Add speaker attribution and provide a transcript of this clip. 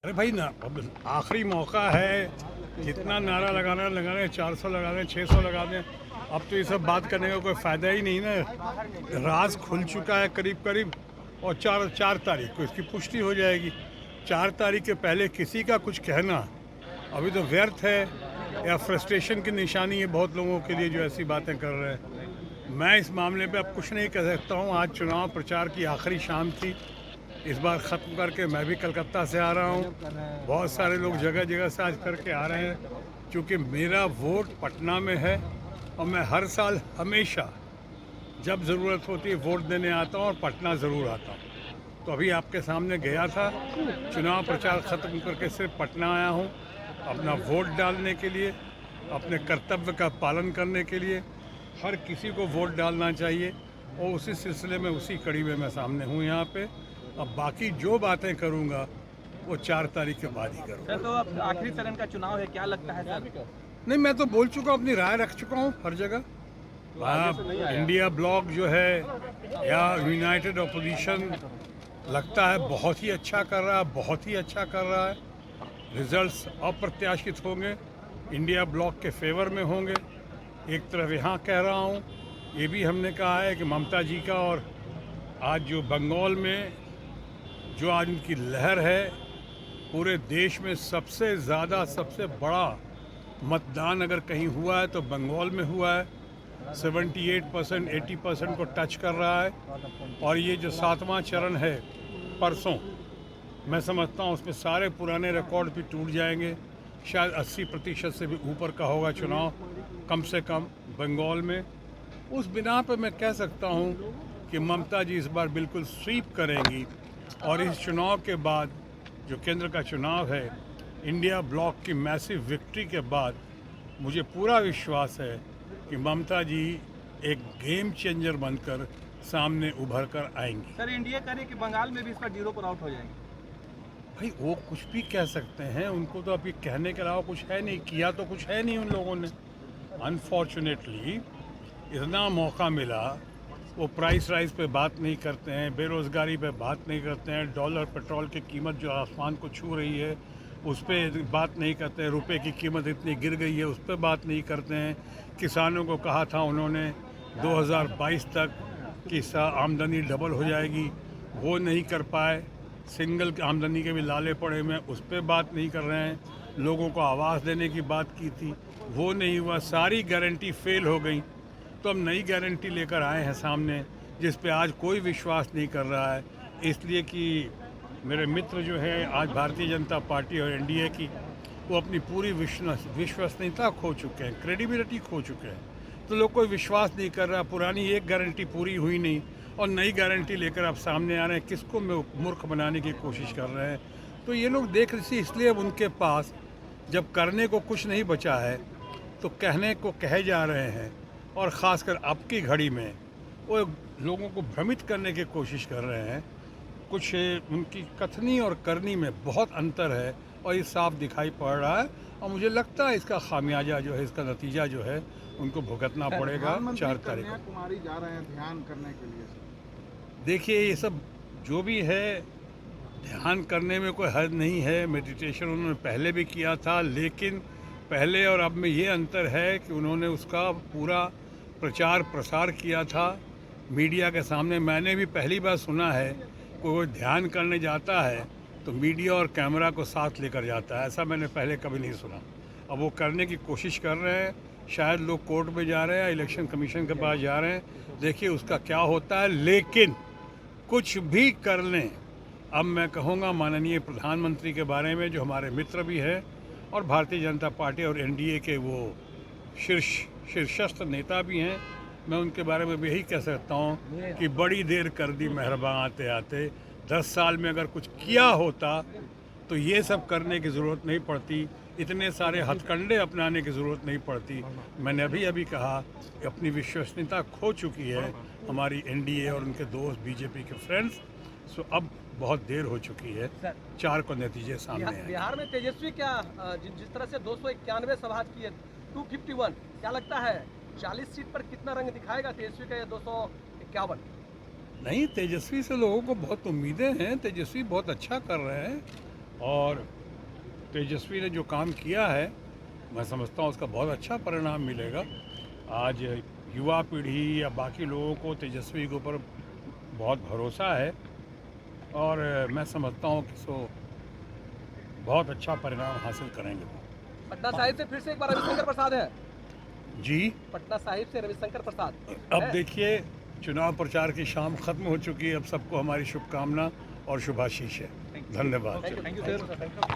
Speaker 1: अरे भाई ना, अब आखिरी मौका है। कितना नारा लगाना लगाने, 400 लगा दें, 600 लगा दें। अब तो ये सब बात करने का कोई फ़ायदा ही नहीं ना। राज खुल चुका है करीब करीब, और चार चार तारीख को इसकी पुष्टि हो जाएगी। 4 तारीख के पहले किसी का कुछ कहना अभी तो व्यर्थ है, या फ्रस्ट्रेशन की निशानी है बहुत लोगों के लिए जो ऐसी बातें कर रहे हैं। मैं इस मामले पे अब कुछ नहीं कह सकता हूँ। आज चुनाव प्रचार की आखिरी शाम थी, इस बार ख़त्म करके मैं भी कलकत्ता से आ रहा हूँ। बहुत सारे लोग जगह जगह से आज करके आ रहे हैं, क्योंकि मेरा वोट पटना में है और मैं हर साल हमेशा जब ज़रूरत होती है वोट देने आता हूँ और पटना ज़रूर आता हूँ। तो अभी आपके सामने गया था, चुनाव प्रचार ख़त्म करके सिर्फ पटना आया हूँ अपना वोट डालने के लिए, अपने कर्तव्य का पालन करने के लिए। हर किसी को वोट डालना चाहिए, और उसी सिलसिले में उसी कड़ी में मैं सामने हूँ यहाँ पे। अब बाकी जो बातें करूँगा वो 4 तारीख के बाद ही करूँगा।
Speaker 2: सर, तो अब आखिरी चरण का चुनाव है, क्या लगता है सर?
Speaker 1: नहीं, मैं तो बोल चुका हूँ, अपनी राय रख चुका हूँ हर जगह। इंडिया ब्लॉक जो है या यूनाइटेड अपोजिशन लगता है बहुत ही अच्छा कर रहा है, बहुत ही अच्छा कर रहा है। रिजल्ट्स अप्रत्याशित होंगे, इंडिया ब्लॉक के फेवर में होंगे। एक तरफ यहाँ कह रहा हूँ, ये भी हमने कहा है कि ममता जी का, और आज जो बंगाल में जो आज उनकी लहर है, पूरे देश में सबसे ज़्यादा सबसे बड़ा मतदान अगर कहीं हुआ है तो बंगाल में हुआ है। 78% 80% को टच कर रहा है। और ये जो 7वां चरण है परसों, मैं समझता हूँ उसमें सारे पुराने रिकॉर्ड भी टूट जाएंगे। शायद 80% से भी ऊपर का होगा चुनाव, कम से कम बंगाल में। उस बिना पर मैं कह सकता हूँ कि ममता जी इस बार बिल्कुल स्वीप करेंगी, और इस चुनाव के बाद जो केंद्र का चुनाव है, इंडिया ब्लॉक की मैसिव विक्ट्री के बाद मुझे पूरा विश्वास है कि ममता जी एक गेम चेंजर बनकर सामने उभर कर आएंगी।
Speaker 2: सर, इंडिया करे कि बंगाल में भी इस पर 0 पर आउट हो जाएंगे?
Speaker 1: भाई वो कुछ भी कह सकते हैं, उनको तो अभी कहने के अलावा कुछ है नहीं, किया तो कुछ है नहीं उन लोगों ने। अनफॉर्चुनेटली इतना मौका मिला, वो प्राइस राइज पे बात नहीं करते हैं, बेरोज़गारी पे बात नहीं करते हैं, डॉलर पेट्रोल की कीमत जो आसमान को छू रही है उस पर बात नहीं करते हैं, रुपए की कीमत इतनी गिर गई है उस पर बात नहीं करते हैं। किसानों को कहा था उन्होंने 2022 तक कि आमदनी डबल हो जाएगी, वो नहीं कर पाए। सिंगल आमदनी के भी लाले पड़े हुए हैं, उस पर बात नहीं कर रहे हैं। लोगों को आवास देने की बात की थी, वो नहीं हुआ। सारी गारंटी फेल हो गई। तो हम नई गारंटी लेकर आए हैं सामने, जिस पे आज कोई विश्वास नहीं कर रहा है, इसलिए कि मेरे मित्र जो है आज भारतीय जनता पार्टी और एनडीए की, वो अपनी पूरी विश्वसनीयता खो चुके हैं, क्रेडिबिलिटी खो चुके हैं। तो लोग कोई विश्वास नहीं कर रहा। पुरानी एक गारंटी पूरी हुई नहीं और नई गारंटी लेकर आप सामने आ रहे हैं, किसको मूर्ख बनाने की कोशिश कर रहे हैं। तो ये लोग देख रहे, इसलिए अब उनके पास जब करने को कुछ नहीं बचा है तो कहने को कहे जा रहे हैं, और ख़ासकर अब की घड़ी में वो लोगों को भ्रमित करने की कोशिश कर रहे हैं। कुछ उनकी कथनी और करनी में बहुत अंतर है, और ये साफ दिखाई पड़ रहा है। और मुझे लगता है इसका खामियाजा जो है, इसका नतीजा जो है उनको भुगतना पड़ेगा 4 तारीख को।
Speaker 3: कुमारी जा रहे हैं ध्यान करने के लिए।
Speaker 1: देखिए, ये सब जो भी है, ध्यान करने में कोई हद नहीं है। मेडिटेशन उन्होंने पहले भी किया था, लेकिन पहले और अब में ये अंतर है कि उन्होंने उसका पूरा प्रचार प्रसार किया था मीडिया के सामने। मैंने भी पहली बार सुना है कोई ध्यान करने जाता है तो मीडिया और कैमरा को साथ लेकर जाता है, ऐसा मैंने पहले कभी नहीं सुना। अब वो करने की कोशिश कर रहे हैं। शायद लोग कोर्ट में जा रहे हैं, इलेक्शन कमीशन के पास जा रहे हैं, देखिए उसका क्या होता है। लेकिन कुछ भी कर लें, अब मैं कहूँगा माननीय प्रधानमंत्री के बारे में, जो हमारे मित्र भी हैं और भारतीय जनता पार्टी और एनडीए के वो शीर्षस्थ नेता भी हैं, मैं उनके बारे में भी यही कह सकता हूँ कि बड़ी देर कर दी मेहरबान आते आते। 10 साल में अगर कुछ किया होता तो ये सब करने की ज़रूरत नहीं पड़ती, इतने सारे हथकंडे अपनाने की ज़रूरत नहीं पड़ती। मैंने अभी अभी कहा कि अपनी विश्वसनीयता खो चुकी है हमारी एनडीए और उनके दोस्त बीजेपी के फ्रेंड्स। सो अब बहुत देर हो चुकी है, 4 को नतीजे सामने आए।
Speaker 2: बिहार में तेजस्वी क्या जिस तरह से 291 सभा की है, 251, क्या लगता है 40 सीट पर कितना रंग दिखाएगा तेजस्वी का, या 251?
Speaker 1: नहीं, तेजस्वी से लोगों को बहुत उम्मीदें हैं। तेजस्वी बहुत अच्छा कर रहे हैं, और तेजस्वी ने जो काम किया है, मैं समझता हूँ उसका बहुत अच्छा परिणाम मिलेगा। आज युवा पीढ़ी या बाकी लोगों को तेजस्वी के ऊपर बहुत भरोसा है और मैं समझता हूँ कि बहुत अच्छा परिणाम हासिल करेंगे।
Speaker 2: पटना साहिब से फिर से एक बार रविशंकर प्रसाद है।
Speaker 1: जी,
Speaker 2: पटना साहिब से रविशंकर प्रसाद
Speaker 1: अब
Speaker 2: है।
Speaker 1: देखिए, चुनाव प्रचार की शाम खत्म हो चुकी है। अब सबको हमारी शुभकामना और शुभाशीष है। धन्यवाद।
Speaker 2: Thank you sir.